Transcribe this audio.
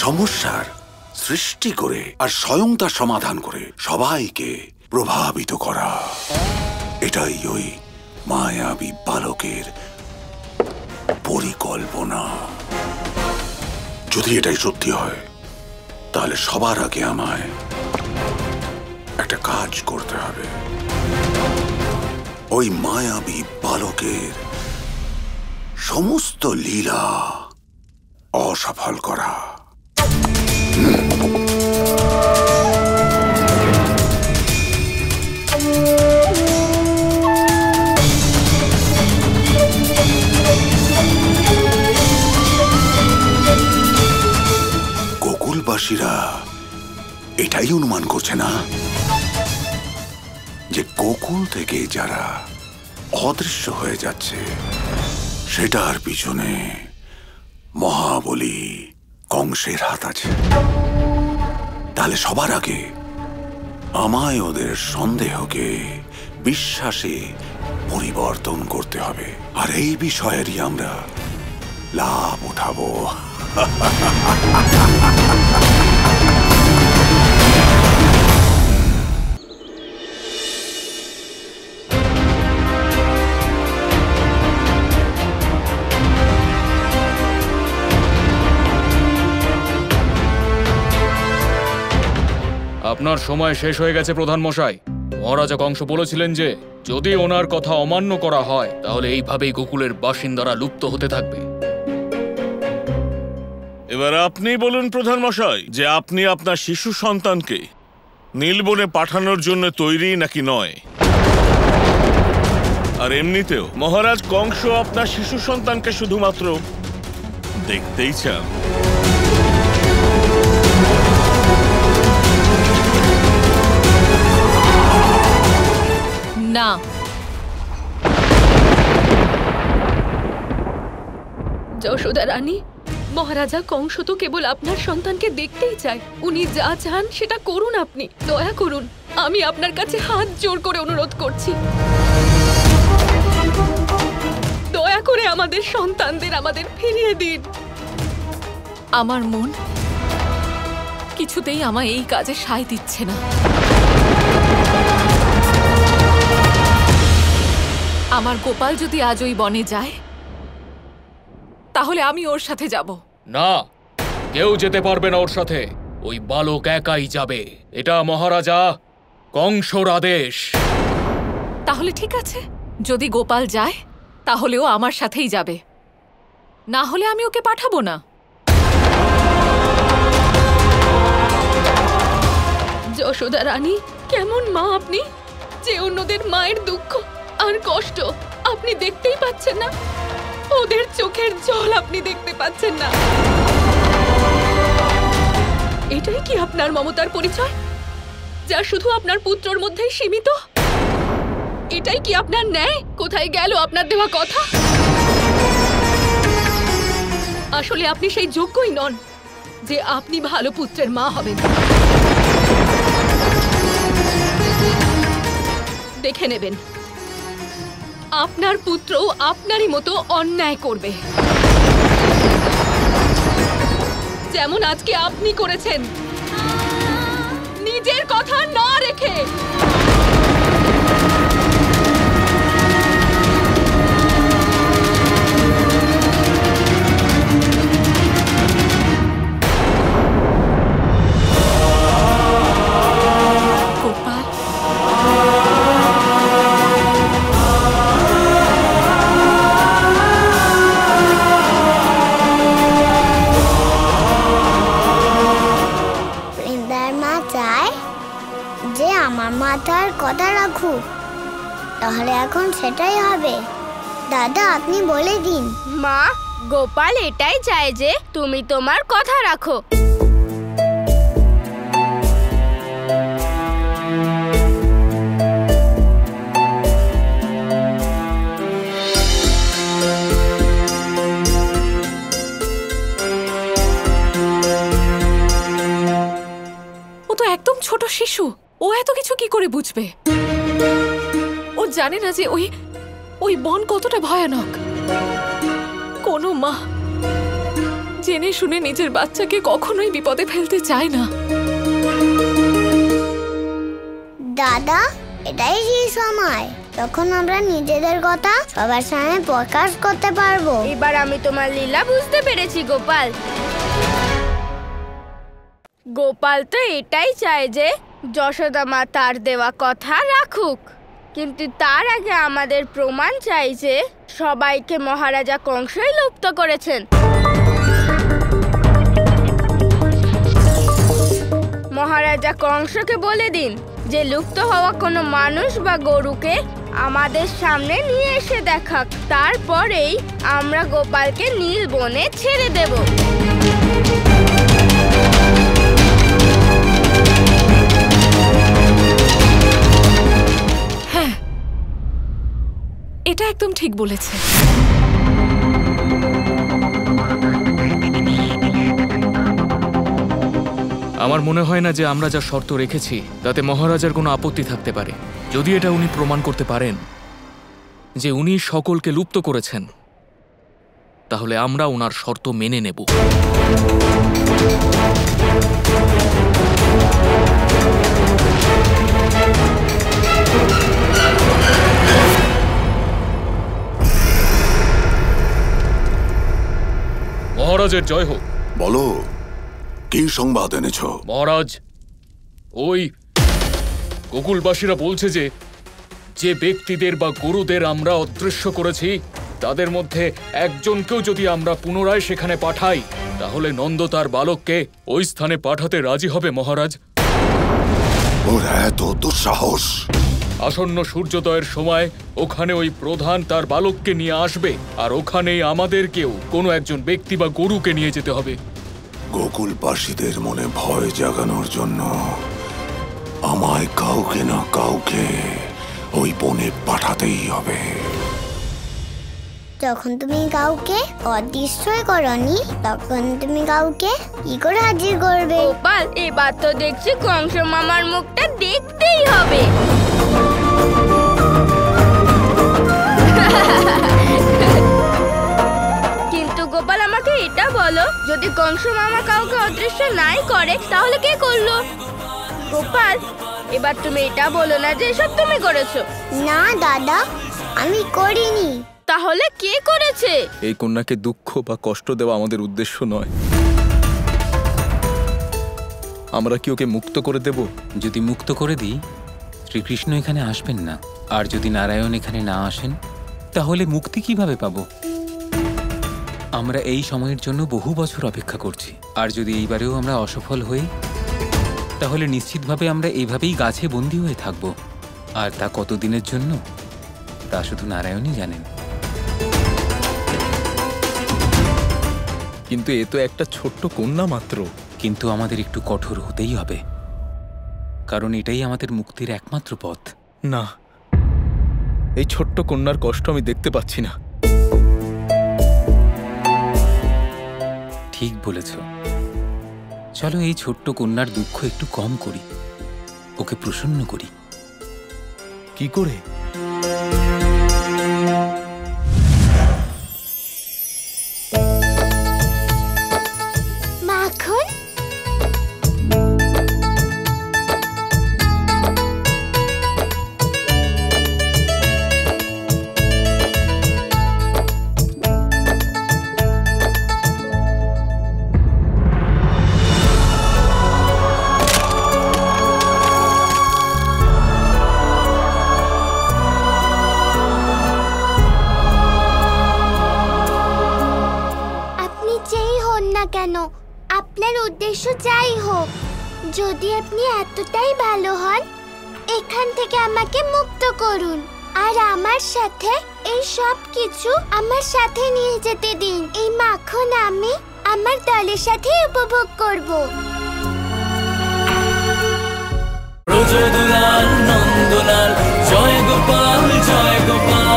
সমস্যার সৃষ্টি করে আর স্বয়ং তার সমাধান করে সবাইকে প্রভাবিত করা, এটাই ওই মায়াবী বালকের পরিকল্পনা। যদি এটাই সত্যি হয় তাহলে সবার আগে আমায় একটা কাজ করতে হবে, ওই মায়াবী বালকের সমস্ত লীলা অসফল করা। গোকুলবাসীরা এটাই অনুমান করছে না যে গোকুল থেকে যারা অদৃশ্য হয়ে যাচ্ছে সেটার পিছনে মহাবলী কংসের হাত আছে। তাহলে সবার আগে আমায় ওদের সন্দেহকে বিশ্বাসে পরিবর্তন করতে হবে, আর এই বিষয়েরই আমরা লাভ উঠাবো। আপনার সময় শেষ হয়ে গেছে প্রধান মশাই। মহারাজা কংস বলেছিলেন যে যদি ওনার কথা অমান্য করা হয় তাহলে এইভাবেই গোকুলের বাসিন্দারা লুপ্ত হতে থাকবে। এবার আপনি বলুন প্রধান মশাই যে আপনি আপনার শিশু সন্তানকে নীলবনে পাঠানোর জন্য তৈরি নাকি নয়। আর এমনিতেও মহারাজ কংস আপনার শিশু সন্তানকে শুধুমাত্র দেখতেই চান। না, যশোদা রানী, মহারাজা কংস তো কেবল আপনার সন্তানকে দেখতেই চায়। উনি যা চান সেটা করুন, আপনি দয়া করুন। আমি আপনার কাছে হাত জোড় করে অনুরোধ করছি, দয়া করে আমাদের সন্তানদের আমাদের ফিরিয়ে দিন। আমার মন কিছুতেই আমায় এই কাজে সায় দিচ্ছে না। আমার গোপাল যদি আজ ওই বনে যায় তাহলে আমি ওর সাথে যাব। না, কেউ যেতে পারবে না ওর সাথে। ওই বালক একাই যাবে, এটা মহারাজা কংসর আদেশ। তাহলে ঠিক আছে, যদি গোপাল যায় তাহলেও আমার সাথেই যাবে, না হলে আমি ওকে পাঠাবো না। যশোদা রানী, কেমন মা আপনি যে অন্যদের মায়ের দুঃখ আর কষ্ট আপনি দেখতেই পাচ্ছেন না, ওদের চোখের জল আপনি দেখতে পাচ্ছেন না। এটাই কি আপনার মমতার পরিচয়, যা শুধু আপনার পুত্রর মধ্যেই সীমিত? এটাই কি আপনার ন্যায়? কোথায় গেল আপনার দেওয়া কথা? আসলে আপনি সেই যোগ্যই নন যে আপনি ভালো পুত্রের মা হবেন। দেখে নেবেন, আপনার পুত্রও আপনারই মতো অন্যায় করবে, যেমন আজকে আপনি করেছেন, নিজের কথা না রেখে। মাথার কথা রাখুক, তাহলে এখন সেটাই হবে। দাদা, আপনি বলে দিন। মা, গোপাল এটাই চায় যে তুমি তোমার কথা রাখো। ও তো একদম ছোট শিশু, ও এত কিছু কি করে বুঝবে? ও জানে না যে ওই বন কতটা ভয়ানক। কোনো মা জেনে শুনে নিজের বাচ্চাকে কখনোই বিপদে ফেলতে চায় না। দাদা, এটাই সেই সময় তখন আমরা নিজেদের কথা সবার সামনে প্রকাশ করতে পারবো। এবার আমি তোমার লীলা বুঝতে পেরেছি গোপাল। গোপাল তো এটাই চায় যে যশোদা মা তার দেওয়া কথা রাখুক, কিন্তু তার আগে আমাদের প্রমাণ চাই যে সবাইকে মহারাজা কংসই লুপ্ত করেছেন। মহারাজা কংসকে বলে দিন যে লুপ্ত হওয়া কোনো মানুষ বা গরুকে আমাদের সামনে নিয়ে এসে দেখাক, তারপরেই আমরা গোপালকে নীল বনে ছেড়ে দেব। হ্যাঁ, এটা একদম ঠিক বলেছে। আমার মনে হয় না যে আমরা যা শর্ত রেখেছি তাতে মহারাজার কোনো আপত্তি থাকতে পারে। যদি এটা উনি প্রমাণ করতে পারেন যে উনি সকলকে লুপ্ত করেছেন, তাহলে আমরা ওনার শর্ত মেনে নেব। মহারাজের জয় হোক। বলো, কি সংবাদ এনেছ? মহারাজ, ওই গোকুলবাসীরা বলছে যে যে ব্যক্তিদের বা গুরুদের আমরা অদৃশ্য করেছি তাদের মধ্যে একজনকেও যদি আমরা পুনরায় সেখানে পাঠাই, তাহলে নন্দ তার বালককে ওই স্থানে পাঠাতে রাজি হবে মহারাজ। ওর এত দুঃসাহস! আসন্ন সূর্যোদয়ের সময় ওখানে ওই প্রধান তার বালককে নিয়ে আসবে, আর ওখানেই আমাদেরকেও কোনো একজন ব্যক্তি বা গরুকে নিয়ে যেতে হবে। গোকুলবাসীদের মনে ভয় জাগানোর জন্য আমায় কাউকে না কাউকে ওই বনে পাঠাতেই হবে। যখন তুমি কাউকে অদৃশ্যই করনি, তখন তুমি কাউকে কি করে হাজির করবে? গোপাল, এবার তো দেখছি কংস মামার মুখটা দেখতেই হবে। কিন্তু গোপাল, আমাকে এটা বলো, যদি কংস মামা কাউকে অদৃশ্য নাই করে তাহলে কে করলো? গোপাল, এবার তুমি এটা বলো না যে এসব তুমি করেছো। না দাদা, আমি করিনি। তাহলে কে করেছে? এই কন্যাকে দুঃখ বা কষ্ট দেওয়া আমাদের উদ্দেশ্য নয়। আমরা কি ওকে মুক্ত করে দেব? যদি মুক্ত করে দিই, শ্রীকৃষ্ণ এখানে আসবেন না, আর যদি নারায়ণ এখানে না আসেন, তাহলে মুক্তি কিভাবে পাবো? আমরা এই সময়ের জন্য বহু বছর অপেক্ষা করছি, আর যদি এইবারেও আমরা অসফল হই, তাহলে নিশ্চিতভাবে আমরা এইভাবেই গাছে বন্দী হয়ে থাকব। আর তা কতদিনের জন্য, তা শুধু নারায়ণই জানেন। কিন্তু এ তো একটা ছোট্ট কন্যা মাত্র। কিন্তু আমাদের একটু কঠোর হতেই হবে, কারণ এটাই আমাদের মুক্তির একমাত্র পথ। না, এই ছোট্ট কন্যার কষ্ট আমি দেখতে পাচ্ছি না। ঠিক বলেছ। চলো এই ছোট্ট কন্যার দুঃখ একটু কম করি, ওকে প্রসন্ন করি। কি করে? মাখন, কেন আপনার উদ্দেশ্য যাই হোক, যদি আপনি এতটাই ভালো হন, এখান থেকে আমাকে মুক্ত করুন আর আমার সাথে এই সব কিছু আমার সাথে নিয়ে যেতে দিন। এই মাখন আমি আমার দলের সাথে উপভোগ করব। ব্রজদুলাল নন্দলাল, জয় গোপাল জয় গোপাল।